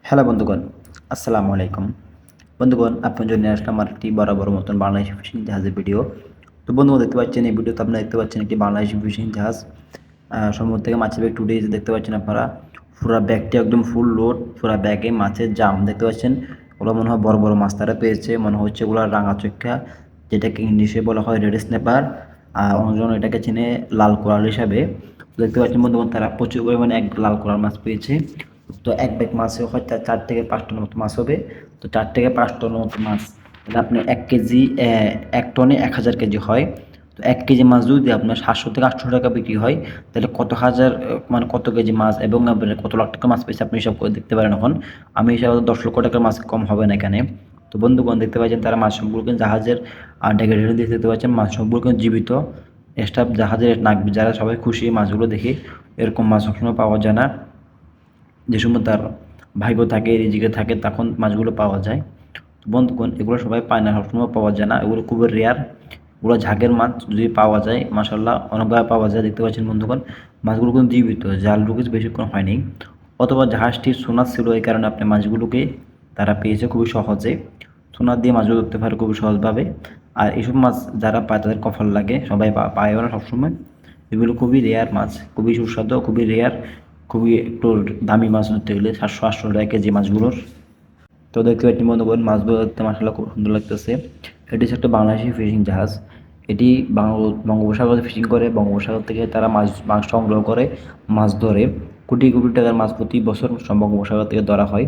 Hello বন্ধুগণ, আসসালামু আলাইকুম। বন্ধুগণ, আপনার জন্য আসলে আমার একটি বরাবর মতন বাংলাদেশি ফিশিং জাহাজের ভিডিও। তো বন্ধুগণ, দেখতে পাচ্ছেন এই ভিডিওতে আপনারা দেখতে পাচ্ছেন একটি বাংলাদেশি ফিশিং জাহাজ সমুদ্র থেকে মাছের ব্যাগ টুডে দেখতে পাচ্ছেন আপনারা। পুরা ব্যাগটি একদম ফুল লোড, পুরা ব্যাগে মাছের জাম দেখতে পাচ্ছেন। ওগুলো মনে হয় বড় বড় মাছ তারা পেয়েছে, মনে হচ্ছে ওগুলো রাঙাচক্ষা, যেটাকে ইংলিশে বলা হয় রেড স্ন্যাপার, আর অন্যজন এটাকে চেনে লাল কোরাল হিসাবে। দেখতে পাচ্ছেন বন্ধুগণ, তারা প্রচুর পরিমাণে এক লাল কোরাল মাছ পেয়েছে। তো এক ব্যাগ মাছে হয়তো 4 থেকে 5 টনের মতো মাছ হবে। তো 4 থেকে 5 টনের মতো মাছ, তাহলে আপনি 1 কেজি, 1 টনে 1000 কেজি হয়। তো 1 কেজি মাছ যদি আপনার 700 থেকে 800 টাকা বিক্রি হয়, তাহলে কত হাজার, মানে কত কেজি মাছ এবং আপনার কত লাখ টাকা মাছ পেয়েছে আপনি হিসাব করে দেখতে পারেন। এখন আমি হিসাবে 10 লক্ষ টাকার মাছ কম হবে না এখানে। তো বন্ধুগণ, দেখতে পাচ্ছেন তারা মাছ সম্পর্কে জাহাজের ডেকে ঢেলে দিয়ে দেখতে পাচ্ছেন মাছ সম্পর্কে জীবিত স্টাফ জাহাজের নাক, যারা সবাই খুশি মাছগুলো দেখে। এরকম মাছ সবসময় পাওয়া যায় না। যে সময় তার ভাইপো থাকে, রিজিকে থাকে, তখন মাছগুলো পাওয়া যায়। তো বন্ধুগণ, এগুলো সবাই পায় না, সবসময় পাওয়া যায় না, এগুলো খুবই রেয়ার। এগুলো ঝাঁকের মাছ, যদি পাওয়া যায় মাশাল্লাহ অনেকভাবে পাওয়া যায়। দেখতে পাচ্ছেন বন্ধুগণ, মাছগুলো কিন্তু জীবিত, জাল ঢুকেছে বেশিক্ষণ হয়নি। অথবা জাহাজটির সোনার ছিল, এই কারণে আপনি মাছগুলোকে তারা পেয়েছে খুবই সহজে। সোনার দিয়ে মাছগুলো ধরতে পারে খুবই সহজভাবে। আর এইসব মাছ যারা পায় তাদের কপাল লাগে, সবাই পায়ও না সবসময়। এগুলো খুবই রেয়ার মাছ, খুবই সুস্বাদু, খুবই রেয়ার, খুবই একটু দামি মাছ ধরতে গেলে 700-800 টাকা কেজি মাছগুলোর। তো দেখতে পাচ্ছি বন্ধুগণ, মাছগুলো দেখতে মাশাআল্লাহ খুব সুন্দর লাগতেছে। এটি হচ্ছে একটা বাংলাদেশি ফিশিং জাহাজ। এটি বঙ্গোপসাগরে ফিশিং করে, বঙ্গোপসাগর থেকে তারা মাছ মাছ সংগ্রহ করে, মাছ ধরে। কোটি কোটি টাকার মাছ প্রতি বছর বঙ্গোপসাগর থেকে ধরা হয়।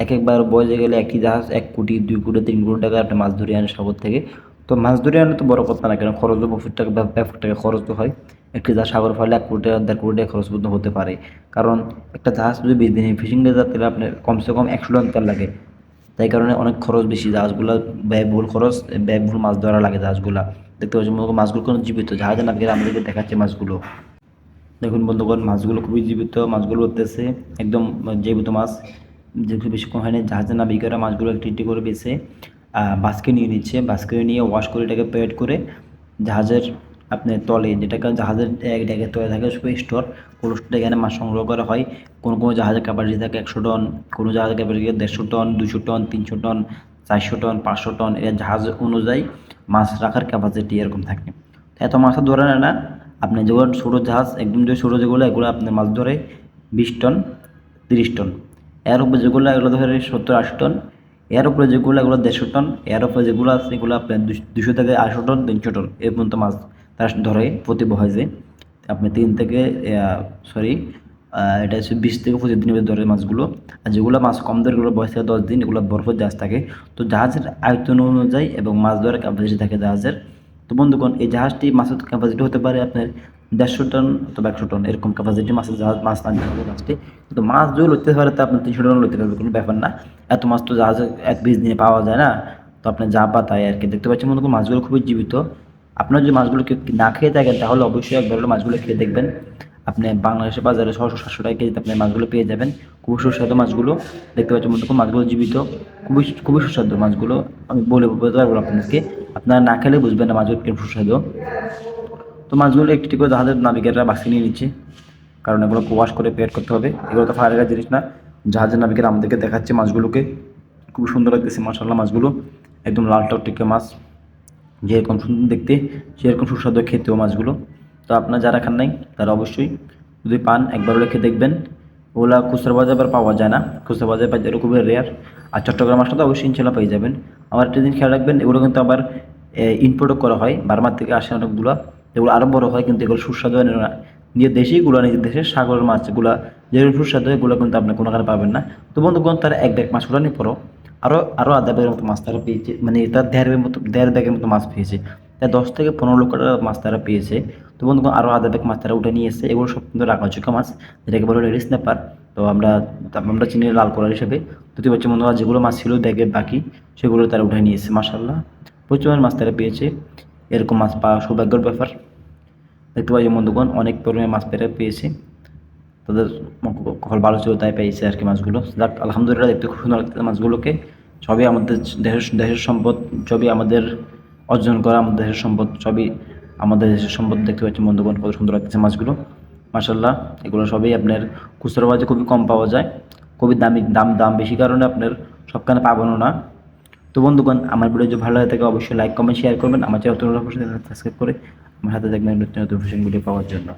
একবার বয়সে গেলে একটি জাহাজ 1 কোটি, 2 কোটি, 3 কোটি টাকা একটা মাছ ধরে আনে সাগর থেকে। তো মাছ ধরে আনে তো বড় কথা না, কারণ খরচও প্রচুর টাকা, ব্যাপক টাকা খরচ তো হয়। একটি জাহাজ সাগর ফেলে 1 কোটি টাকা, 1.5 কোটি টাকা খরচ পর্যন্ত হতে পারে। কারণ একটা জাহাজ যদি 20 দিনে ফিশিং দিয়ে যায়, তাহলে আপনার কমসে কম 100 টন তেল লাগে। তাই কারণে অনেক খরচ বেশি জাহাজগুলা, ব্যয়বহুল খরচ, ব্যয়বহুল মাছ ধরা লাগে জাহাজগুলা। দেখতে পাচ্ছি মাছগুলো কোনো জীবিত, জাহাজে নাবিকেরা আমাদেরকে দেখাচ্ছে মাছগুলো। দেখুন বন্ধুগণ, মাছগুলো খুবই জীবিত, মাছগুলো উঠতেছে একদম জীবিত মাছ, যেহেতু বেশিক্ষণ হয়নি। জাহাজের নাবিকেরা মাছগুলো একটি একটি করে বেছে বাস্কে নিয়ে নিচ্ছে, বাস্কে নিয়ে ওয়াশ করে এটাকে প্যাকেট করে জাহাজের আপনার তলে, যেটাকে জাহাজের ডেকের তলে থাকে স্টোর, কোল্ড স্টোরে এখানে মাছ সংগ্রহ করা হয়। কোনো কোনো জাহাজের ক্যাপাসিটি থাকে 100 টন, কোনো জাহাজের capacity 150 ton, 200 ton, 300 ton, 400 ton, 500 ton, এর জাহাজ অনুযায়ী মাছ রাখার ক্যাপাসিটি এরকম থাকে। এত মাছ ধরে নেয় না। আপনি যেগুলো ছোটো জাহাজ, একদম যে ছোটো যেগুলো, এগুলো আপনার মাছ ধরে 20 টন, 30 টন। এর উপরে যেগুলো, এগুলো ধরে 70-80 টন। এর উপরে যেগুলো, এগুলো 150 টন। এর উপরে যেগুলো আছে, এগুলো আপনার 200 থেকে 250 টন, 300 টন এর পর্যন্ত মাছ তারা ধরে প্রতি বয়সে। আপনি 3 থেকে সরি এটা হচ্ছে 20 থেকে 25 দিনের ভিতরে ধরে মাছগুলো। আর যেগুলো মাছ কম ধরে, এগুলো বয়স থেকে 10 দিন, এগুলো বরফের জাহাজ থাকে। তো জাহাজের আয়তন অনুযায়ী এবং মাছ ধরার ক্যাপাসিটি থাকে জাহাজের। তো বন্ধুগণ, এই জাহাজটি মাছের ক্যাপাসিটি হতে পারে আপনার 150 টন অথবা 100 টন, এরকম ক্যাপাসিটি মাছের জাহাজ, মাছ আনতে হবে জাহাজটি। কিন্তু মাছ যদি লইতে পারে, তো আপনার 300 টন লইতে পারবে, কোনো ব্যাপার না। এত মাছ তো জাহাজে 1-20 দিনে পাওয়া যায় না। তো আপনার যা পা তাই আর কি। দেখতে পাচ্ছেন বন্ধুগণ, মাছগুলো খুবই জীবিত। আপনারা যদি মাছগুলোকে না খেয়ে থাকেন, তাহলে অবশ্যই একবার হলে মাছগুলো খেয়ে দেখবেন। আপনি বাংলাদেশের বাজারে 600-700 টাকা কেজিতে আপনি মাছগুলো পেয়ে যাবেন। খুবই সুস্বাদু মাছগুলো। দেখতে পাচ্ছেন বন্ধুগণ, মাছগুলো জীবিত, খুবই খুবই সুস্বাদু মাছগুলো। আমি বলতে পারবো না আপনাদেরকে, আপনারা না খেলে বুঝবেন না মাছগুলো কেমন সুস্বাদু। তো মাছগুলো একটি একটি করে জাহাজের নাবিকেরা বাছিয়ে নিয়ে নিচ্ছে, কারণ এগুলো ওয়াশ করে পেড করতে হবে। এগুলো তো ফায়ারের জিনিস না। জাহাজের নাবিকেরা আমাদেরকে দেখাচ্ছে মাছগুলোকে। খুব সুন্দর লাগতেছে মাশাআল্লাহ মাছগুলো, একদম লাল টকটকে মাছ, যেরকম সুন্দর দেখতে সেরকম সুস্বাদু খেতেও মাছগুলো। তো আপনারা যারা খান নাই, তারা অবশ্যই যদি পান, একবার হলে খেয়ে দেখবেন। ওগুলা খুচরা বাজারে আবার পাওয়া যায় না, খুচরা বাজারে পাই যায়, খুবই রেয়ার। আর চট্টগ্রাম আসলে তো অবশ্যই ইনশাল্লাহ পেয়ে যাবেন। আবার একটা দিন খেয়াল রাখবেন, এগুলো কিন্তু আবার ইম্পোর্টও করা হয়, বার্মার থেকে আসে অনেকগুলো। এগুলো আরও বড় হয়, কিন্তু এগুলো সুস্বাদু হয় না। নিজের দেশেইগুলো, নিজের দেশের সাগরের মাছগুলো যেগুলো সুস্বাদু হয়, এগুলো কিন্তু আপনি কোনো কারণে পাবেন না। তো বন্ধুগণ, তারা এক ব্যাগ মাছ উঠানি পরও আরও আরও আধা ব্যাগের মতো মাছ তারা পেয়েছে, মানে তার দেড় ব্যাগের মতো মাছ পেয়েছে। তাই 10 থেকে 15 লক্ষ টাকার মাছ তারা পেয়েছে। তো বন্ধুগণ, আরও আধা ব্যাগ মাছ তারা উঠে নিয়ে এসেছে। এগুলো সব কিন্তু রাঙাচুকা মাছ, যেটাকে বলে রেড স্ন্যাপার। তো আমরা আমরা চিনি লাল কলার হিসেবে। দুটি বাচ্চা বন্ধুরা যেগুলো মাছ ছিল ব্যাগের বাকি, সেগুলো তারা উঠে নিয়ে এসেছে মাশাআল্লাহ। প্রচুর মাছ তারা পেয়েছে। এরকম মাছ পাওয়া সৌভাগ্যের ব্যাপার। দেখতে পাচ্ছি বন্ধুগণ, অনেক পরিমাণে মাছ পেয়েছে। তাদের কপাল ভালো ছিল তাই পেয়েছে আর কি মাছগুলো। যাক আলহামদুলিল্লাহ, দেখতে খুব সুন্দর লাগছে মাছগুলোকে। সবই আমাদের দেশের সম্পদ, সবই আমাদের অর্জন করা, আমাদের দেশের সম্পদ, সবই আমাদের দেশের সম্পদ। দেখতে পাচ্ছি বন্ধুগণ, কত সুন্দর লাগছে মাছগুলো মাশাআল্লাহ। এগুলো সবই আপনার খুচরা বাজারে খুবই কম পাওয়া যায়, খুবই দামি, দাম দাম বেশি কারণে আপনার সবখানে পাবেনও না। তো বন্ধুগণ, আমার ভিডিও যদি ভালো লাগে থাকে অবশ্যই লাইক কমেন্ট শেয়ার করবেন। আমার চ্যানেল নতুন হলে অবশ্যই সাবস্ক্রাইব করে আমার সাথে থাকবেন নতুন নতুন ভিডিও পাওয়ার জন্য।